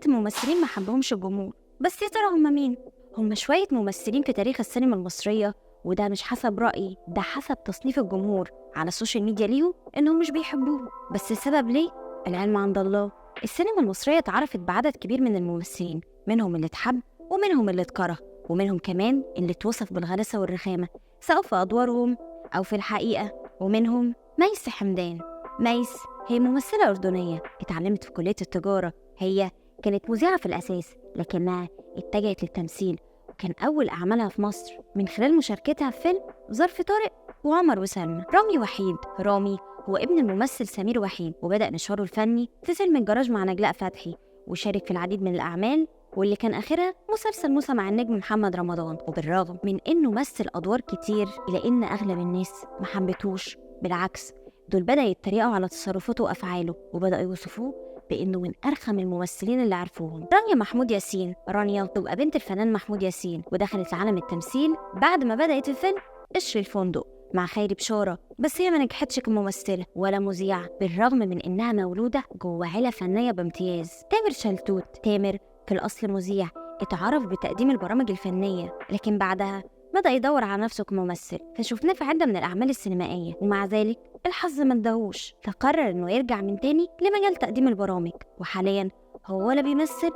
ممثلين ما حبهمش الجمهور، بس يا ترى هم مين؟ هم شوية ممثلين في تاريخ السينما المصرية، وده مش حسب رأيي، ده حسب تصنيف الجمهور على السوشيال ميديا ليهم إنهم مش بيحبوه. بس السبب ليه؟ العلم عند الله. السينما المصرية اتعرفت بعدد كبير من الممثلين، منهم اللي اتحب ومنهم اللي اتكره، ومنهم كمان اللي اتوصف بالغلاسة والرخامة سواء في أدوارهم أو في الحقيقة. ومنهم ميس حمدان. ميس هي ممثلة أردنية اتعلمت في كلية التجارة. هي كانت مذيعة في الأساس، لكنها اتجهت للتمثيل، وكان أول أعمالها في مصر من خلال مشاركتها في فيلم ظرف طارق وعمر وسلمى. رامي وحيد. رامي هو ابن الممثل سمير وحيد، وبدأ مشواره الفني في فيلم الجراج مع نجلاء فتحي، وشارك في العديد من الأعمال، واللي كان آخرها مسلسل موسى مع النجم محمد رمضان. وبالرغم من إنه مثل أدوار كتير إلا إن أغلب الناس ما حبتوش، بالعكس دول بدأ يتريقوا على تصرفاته وأفعاله، وبدأوا يوصفوه بإنه من أرخم الممثلين اللي عرفوهم. رانيا محمود ياسين. رانيا تبقى بنت الفنان محمود ياسين، ودخلت عالم التمثيل بعد ما بدأت في فيلم قشر الفندق مع خيري بشارة، بس هي ما نجحتش كممثلة ولا مذيعة، بالرغم من إنها مولودة جوه عيلة فنية بامتياز. تامر شلتوت. تامر في الأصل مذيع، اتعرف بتقديم البرامج الفنية، لكن بعدها بدأ يدور على نفسه كممثل، فشوفناه في عدة من الأعمال السينمائية، ومع ذلك الحظ ما اداهوش، فقرر إنه يرجع من تاني لمجال تقديم البرامج. وحاليا هو ولا بيمثل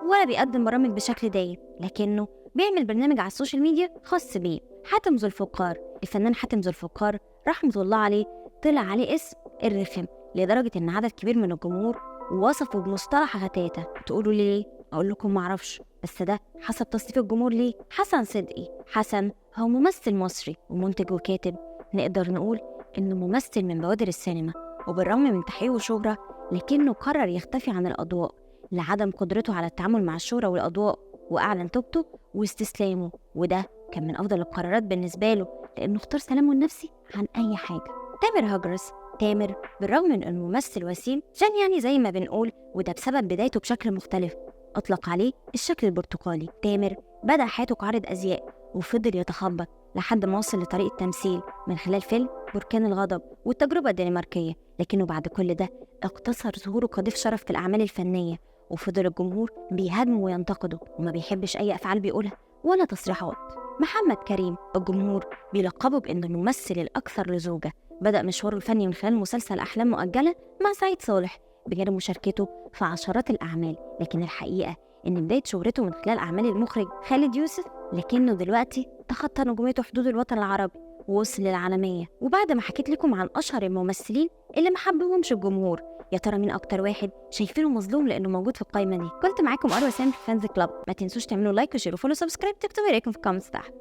ولا بيقدم برامج بشكل دايم، لكنه بيعمل برنامج على السوشيال ميديا خاص بيه. حاتم ذو الفقار. الفنان حاتم ذو الفقار رحمة الله عليه طلع عليه اسم الرخم، لدرجة إن عدد كبير من الجمهور وصفوا بمصطلح غتاتة. تقولوا ليه؟ أقول لكم معرفش، بس ده حسب تصنيف الجمهور ليه. حسن صدقي. حسن هو ممثل مصري ومنتج وكاتب، نقدر نقول إنه ممثل من بوادر السينما، وبالرغم من تحقيقه وشهرة، لكنه قرر يختفي عن الأضواء لعدم قدرته على التعامل مع الشهرة والأضواء، وأعلن توبته واستسلامه، وده كان من أفضل القرارات بالنسبة له، لأنه اختار سلامه النفسي عن أي حاجة. تامر هجرس. تامر بالرغم من أنه ممثل وسيم، يعني زي ما بنقول، وده بسبب بدايته بشكل مختلف، أطلق عليه الشكل البرتقالي. تامر بدأ حياته كعارض أزياء، وفضل يتخبط لحد ما وصل لطريق التمثيل من خلال فيلم بركان الغضب والتجربة الدنماركية، لكنه بعد كل ده اقتصر ظهوره كضيف شرف في الأعمال الفنية، وفضل الجمهور بيهاجمه وينتقده، وما بيحبش أي أفعال بيقولها ولا تصريحات. محمد كريم. الجمهور بيلقبه بأنه الممثل الأكثر لزوجة. بدأ مشواره الفني من خلال مسلسل أحلام مؤجلة مع سعيد صالح، بجانب مشاركته في عشرات الأعمال، لكن الحقيقة إن بداية شهرته من خلال أعمال المخرج خالد يوسف، لكنه دلوقتي تخطى نجوميته حدود الوطن العربي ووصل للعالمية. وبعد ما حكيت لكم عن أشهر الممثلين اللي ما حبهمش الجمهور، يا ترى مين أكتر واحد شايفينه مظلوم لأنه موجود في القائمة دي؟ كنت معاكم أروى سامي في فانز كلاب. ما تنسوش تعملوا لايك وشير وفولو سبسكرايب، تكتبوا رأيكم في الكومنتس تحت.